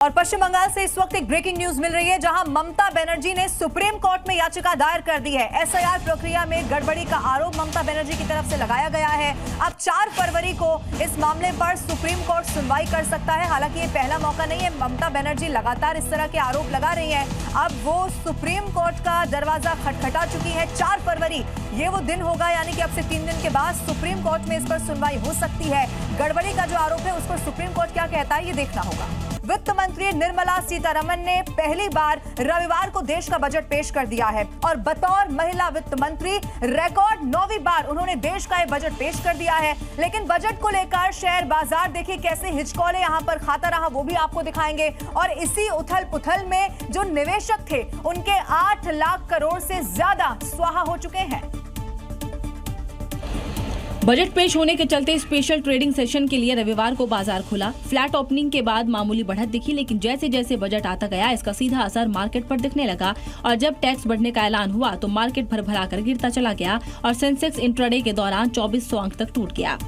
और पश्चिम बंगाल से इस वक्त एक ब्रेकिंग न्यूज मिल रही है, जहां ममता बनर्जी ने सुप्रीम कोर्ट में याचिका दायर कर दी है। एसआईआर प्रक्रिया में गड़बड़ी का आरोप ममता बनर्जी की तरफ से लगाया गया है। अब 4 फरवरी को इस मामले पर सुप्रीम कोर्ट सुनवाई कर सकता है। हालांकि ये पहला मौका नहीं है, ममता बनर्जी लगातार इस तरह के आरोप लगा रही हैं। अब वो सुप्रीम कोर्ट का दरवाजा खटखटा चुकी है। 4 फरवरी ये वो दिन होगा, यानी कि अब से 3 दिन के बाद सुप्रीम कोर्ट में इस पर सुनवाई हो सकती है। गड़बड़ी का जो आरोप है उस पर सुप्रीम कोर्ट क्या कहता है, ये देखना होगा। वित्त मंत्री निर्मला सीतारमण ने पहली बार रविवार को देश का बजट पेश कर दिया है और बतौर महिला वित्त मंत्री रिकॉर्ड 9वीं बार उन्होंने देश का ये बजट पेश कर दिया है। लेकिन बजट को लेकर शेयर बाजार देखिए कैसे हिचकोले यहां पर खाता रहा, वो भी आपको दिखाएंगे। और इसी उथल पुथल में जो निवेशक थे उनके 8 लाख करोड़ से ज्यादा स्वाहा हो चुके हैं। बजट पेश होने के चलते स्पेशल ट्रेडिंग सेशन के लिए रविवार को बाजार खुला। फ्लैट ओपनिंग के बाद मामूली बढ़त दिखी, लेकिन जैसे जैसे बजट आता गया इसका सीधा असर मार्केट पर दिखने लगा और जब टैक्स बढ़ने का ऐलान हुआ तो मार्केट भरभरा कर गिरता चला गया और सेंसेक्स इंट्राडे के दौरान 2400 अंक तक टूट गया।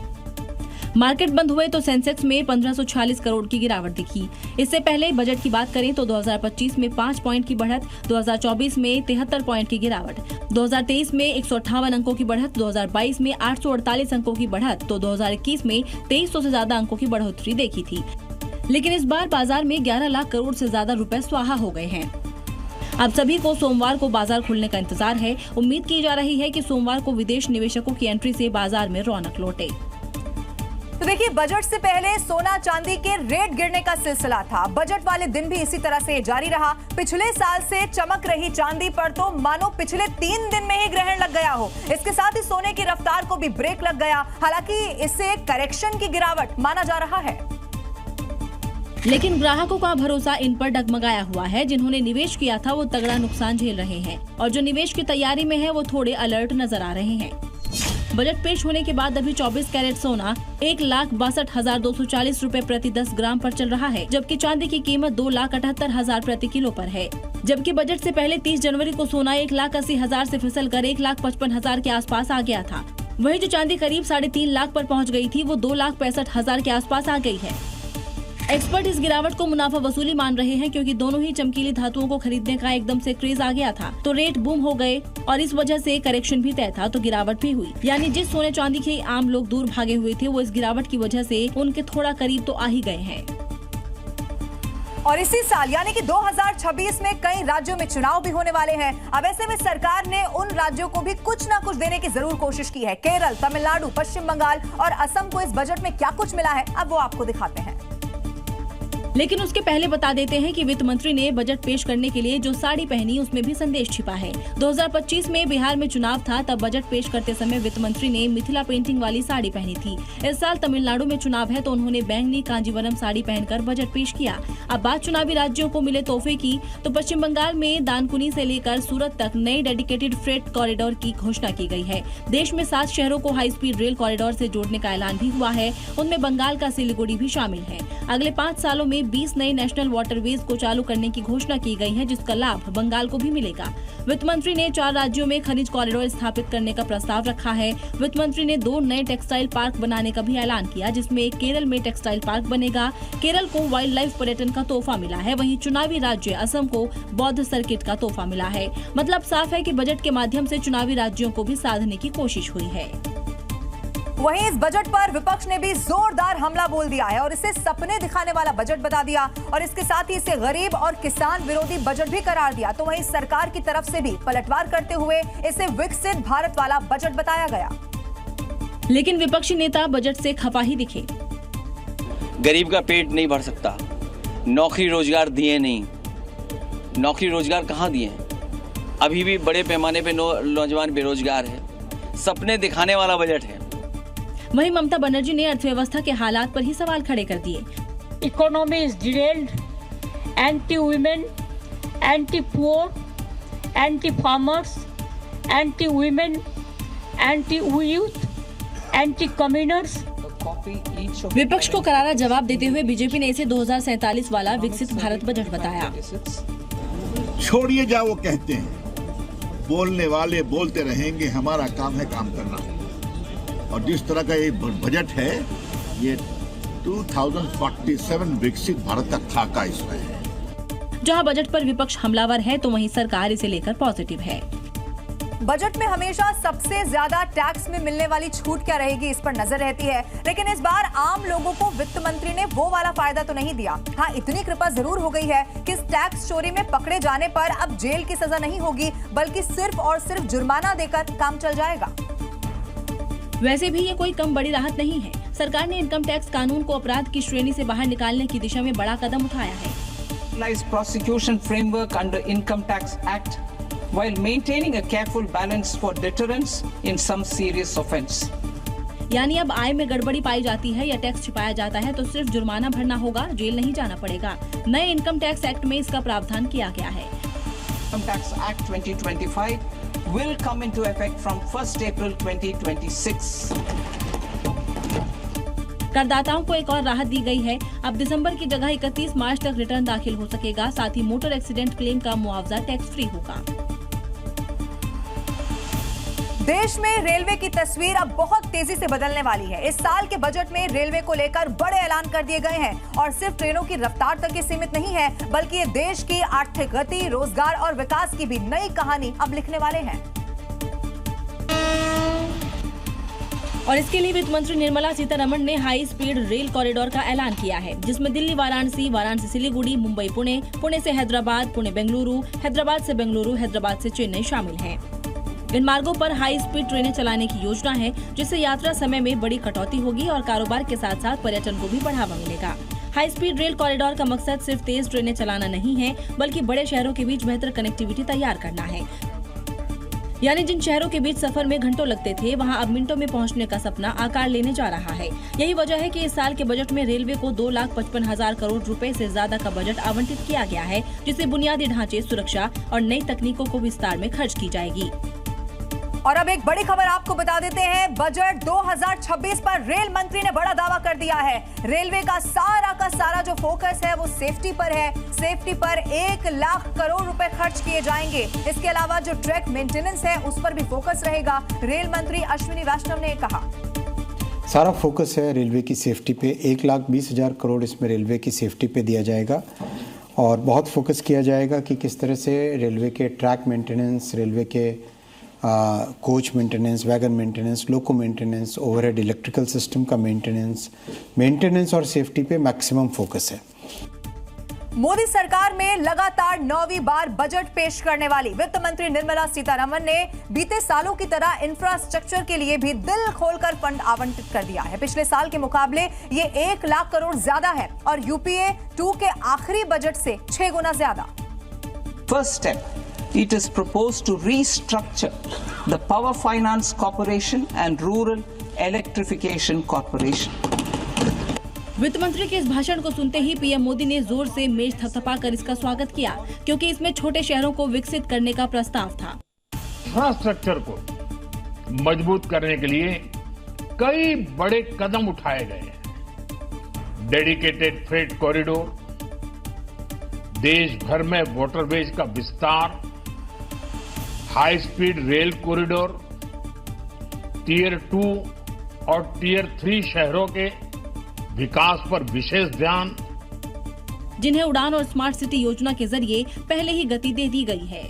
मार्केट बंद हुए तो सेंसेक्स में 1546 करोड़ की गिरावट दिखी। इससे पहले बजट की बात करें तो 2025 में 5 पॉइंट की बढ़त, 2024 में 73 पॉइंट की गिरावट, 2023 में 158 अंकों की बढ़त, 2022 में 848 अंकों की बढ़त, तो 2021 में 2300 से ज्यादा अंकों की बढ़ोतरी देखी थी। लेकिन इस बार बाजार में 11 लाख करोड़ से ज्यादा रुपए स्वाहा हो गए हैं। अब सभी को सोमवार को बाजार खुलने का इंतजार है। उम्मीद की जा रही है कि सोमवार को विदेश निवेशकों की एंट्री से बाजार में रौनक लौटे। तो देखिए, बजट से पहले सोना चांदी के रेट गिरने का सिलसिला था। बजट वाले दिन भी इसी तरह से जारी रहा। पिछले साल से चमक रही चांदी पर तो मानो पिछले 3 दिन में ही ग्रहण लग गया हो। इसके साथ ही सोने की रफ्तार को भी ब्रेक लग गया। हालांकि इससे करेक्शन की गिरावट माना जा रहा है, लेकिन ग्राहकों का भरोसा इन पर डगमगाया हुआ है। जिन्होंने निवेश किया था वो तगड़ा नुकसान झेल रहे हैं और जो निवेश की तैयारी में है वो थोड़े अलर्ट नजर आ रहे हैं। बजट पेश होने के बाद अभी 24 कैरेट सोना 1,62,240 रुपए प्रति 10 ग्राम पर चल रहा है, जबकि चांदी की कीमत 2,78,000 प्रति किलो पर है। जबकि बजट से पहले 30 जनवरी को सोना 1,80,000 से फिसलकर 1,55,000 के आसपास आ गया था। वहीं जो चांदी करीब 3.5 लाख पर पहुंच गई थी वो 2,65,000 के आसपास आ गई है। एक्सपर्ट इस गिरावट को मुनाफा वसूली मान रहे हैं, क्योंकि दोनों ही चमकीली धातुओं को खरीदने का एकदम से क्रेज आ गया था तो रेट बूम हो गए और इस वजह से करेक्शन भी तय था तो गिरावट भी हुई। यानी जिस सोने चांदी के आम लोग दूर भागे हुए थे वो इस गिरावट की वजह से उनके थोड़ा करीब तो आ ही गए हैं। और इसी साल यानी कि 2026 में कई राज्यों में चुनाव भी होने वाले हैं। अब ऐसे में सरकार ने उन राज्यों को भी कुछ ना कुछ देने की जरूर कोशिश की है। केरल, तमिलनाडु, पश्चिम बंगाल और असम को इस बजट में क्या कुछ मिला है, अब वो आपको दिखाते हैं। लेकिन उसके पहले बता देते हैं कि वित्त मंत्री ने बजट पेश करने के लिए जो साड़ी पहनी उसमें भी संदेश छिपा है। 2025 में बिहार में चुनाव था, तब बजट पेश करते समय वित्त मंत्री ने मिथिला पेंटिंग वाली साड़ी पहनी थी। इस साल तमिलनाडु में चुनाव है तो उन्होंने बैंगनी कांजीवरम साड़ी पहनकर बजट पेश किया। अब बात चुनावी राज्यों को मिले तोहफे की, तो पश्चिम बंगाल में दानकुनी से लेकर सूरत तक नई डेडिकेटेड फ्रेट कॉरिडोर की घोषणा की गई है। देश में 7 शहरों को हाई स्पीड रेल कॉरिडोर से जोड़ने का ऐलान भी हुआ है। उनमें बंगाल का सिलीगुड़ी भी शामिल है। अगले 5 सालों में 20 नए नेशनल वाटरवेज को चालू करने की घोषणा की गई है, जिसका लाभ बंगाल को भी मिलेगा। वित्त मंत्री ने 4 राज्यों में खनिज कॉरिडोर स्थापित करने का प्रस्ताव रखा है। वित्त मंत्री ने 2 नए टेक्सटाइल पार्क बनाने का भी ऐलान किया, जिसमें केरल में टेक्सटाइल पार्क बनेगा। केरल को वाइल्ड लाइफ पर्यटन का तोहफा मिला है, वहीं चुनावी राज्य असम को बौद्ध सर्किट का तोहफा मिला है। मतलब साफ है कि बजट के माध्यम से चुनावी राज्यों को भी साधने की कोशिश हुई है। वहीं इस बजट पर विपक्ष ने भी जोरदार हमला बोल दिया है और इसे सपने दिखाने वाला बजट बता दिया और इसके साथ ही इसे गरीब और किसान विरोधी बजट भी करार दिया। तो वहीं सरकार की तरफ से भी पलटवार करते हुए इसे विकसित भारत वाला बजट बताया गया। लेकिन विपक्षी नेता बजट से खफा ही दिखे। गरीब का पेट नहीं भर सकता, नौकरी रोजगार दिए नहीं। नौकरी रोजगार कहाँ दिए हैं? अभी भी बड़े पैमाने पे नौजवान बेरोजगार है। सपने दिखाने वाला बजट है। वहीं ममता बनर्जी ने अर्थव्यवस्था के हालात पर ही सवाल खड़े कर दिए। Economy is derailed, anti women, anti poor, anti farmers, anti women, anti youth, anti commoners. विपक्ष को करारा जवाब देते हुए बीजेपी ने इसे 2047 वाला विकसित भारत बजट बताया। छोड़िए जा वो कहते हैं, बोलने वाले बोलते रहेंगे, हमारा काम है काम करना। और जिस तरह का ये बजट है ये 2047 विकसित भारत का खाका इसमें है। जहां बजट पर विपक्ष हमलावर है तो वहीं सरकार इसे लेकर पॉजिटिव है। बजट में हमेशा सबसे ज्यादा टैक्स में मिलने वाली छूट क्या रहेगी, इस पर नजर रहती है। लेकिन इस बार आम लोगों को वित्त मंत्री ने वो वाला फायदा तो नहीं दिया। हाँ, इतनी कृपा जरूर हो गई है कि इस टैक्स चोरी में पकड़े जाने पर अब जेल की सजा नहीं होगी, बल्कि सिर्फ और सिर्फ जुर्माना देकर काम चल जाएगा। वैसे भी ये कोई कम बड़ी राहत नहीं है। सरकार ने इनकम टैक्स कानून को अपराध की श्रेणी से बाहर निकालने की दिशा में बड़ा कदम उठाया है। Prosecution framework under Income Tax Act while maintaining a careful balance for deterrence in some serious offence. यानी अब आय में गड़बड़ी पाई जाती है या टैक्स छिपाया जाता है तो सिर्फ जुर्माना भरना होगा, जेल नहीं जाना पड़ेगा। नए इनकम टैक्स एक्ट में इसका प्रावधान किया गया है। Income Tax Act 2025 will come into effect from 1st April 2026. करदाताओं को एक और राहत दी गई है। अब दिसंबर की जगह 31 मार्च तक रिटर्न दाखिल हो सकेगा। साथ ही मोटर एक्सीडेंट क्लेम का मुआवजा टैक्स फ्री होगा। देश में रेलवे की तस्वीर अब बहुत तेजी से बदलने वाली है। इस साल के बजट में रेलवे को लेकर बड़े ऐलान कर दिए गए हैं और सिर्फ ट्रेनों की रफ्तार तक ही सीमित नहीं है, बल्कि ये देश की आर्थिक गति, रोजगार और विकास की भी नई कहानी अब लिखने वाले हैं। और इसके लिए वित्त मंत्री निर्मला सीतारमण ने हाई स्पीड रेल कॉरिडोर का ऐलान किया है, जिसमें दिल्ली वाराणसी, वाराणसी सिलीगुड़ी, मुंबई पुणे, पुणे से हैदराबाद, पुणे बेंगलुरु, हैदराबाद से बेंगलुरु, हैदराबाद से चेन्नई शामिल हैं। इन मार्गों पर हाई स्पीड ट्रेनें चलाने की योजना है, जिससे यात्रा समय में बड़ी कटौती होगी और कारोबार के साथ साथ पर्यटन को भी बढ़ावा मिलेगा। हाई स्पीड रेल कॉरिडोर का मकसद सिर्फ तेज ट्रेनें चलाना नहीं है, बल्कि बड़े शहरों के बीच बेहतर कनेक्टिविटी तैयार करना है। यानी जिन शहरों के बीच सफर में घंटों लगते थे, वहां अब मिनटों में पहुंचने का सपना आकार लेने जा रहा है। यही वजह है कि इस साल के बजट में रेलवे को 2,55,000 करोड़ रुपए से ज्यादा का बजट आवंटित किया गया है, जिससे बुनियादी ढांचे, सुरक्षा और नई तकनीकों को विस्तार में खर्च की जाएगी। और अब एक बड़ी खबर आपको बता देते हैं। बजट 2026 पर रेल मंत्री ने बड़ा दावा कर दिया है। रेलवे का सारा जो फोकस है वो सेफ्टी पर है। सेफ्टी पर 1 लाख करोड़ रुपए खर्च किए जाएंगे। इसके अलावा जो ट्रैक मेंटेनेंस है उस पर भी फोकस रहेगा। रेल मंत्री अश्विनी वैष्णव ने कहा, सारा फोकस है रेलवे की सेफ्टी पे। 1,20,000 करोड़ इसमें रेलवे की सेफ्टी पे दिया जाएगा और बहुत फोकस किया जाएगा कि किस तरह से रेलवे के ट्रैक मेंटेनेंस, रेलवे के कोच मेंटेनेंस, वैगन मेंटेनेंस, लोको मेंटेनेंस, ओवरहेड इलेक्ट्रिकल सिस्टम का मेंटेनेंस और सेफ्टी पे मैक्सिमम फोकस है। मोदी सरकार में लगातार 9वीं बार बजट पेश करने वाली वित्त मंत्री निर्मला सीतारमण ने बीते सालों की तरह इंफ्रास्ट्रक्चर के लिए भी दिल खोलकर फंड आवंटित कर दिया है। पिछले साल के मुकाबले ये 1 लाख करोड़ ज्यादा है और यूपीए 2 के आखिरी बजट से 6 गुना ज्यादा। First step, it is proposed to restructure the Power Finance Corporation and Rural Electrification Corporation. वित्त मंत्री के इस भाषण को सुनते ही पीएम मोदी ने जोर से मेज थपथपाकर इसका स्वागत किया, क्योंकि इसमें छोटे शहरों को विकसित करने का प्रस्ताव था। इंफ्रास्ट्रक्चर को मजबूत करने के लिए कई बड़े कदम उठाए गए हैं। डेडिकेटेड फ्रेट कॉरिडोर, देश भर में वाटरवेज का विस्तार, high speed rail corridor, tier 2 और टियर 3 शहरों के विकास पर विशेष ध्यान, जिन्हें उड़ान और स्मार्ट सिटी योजना के जरिए पहले ही गति दे दी गई है।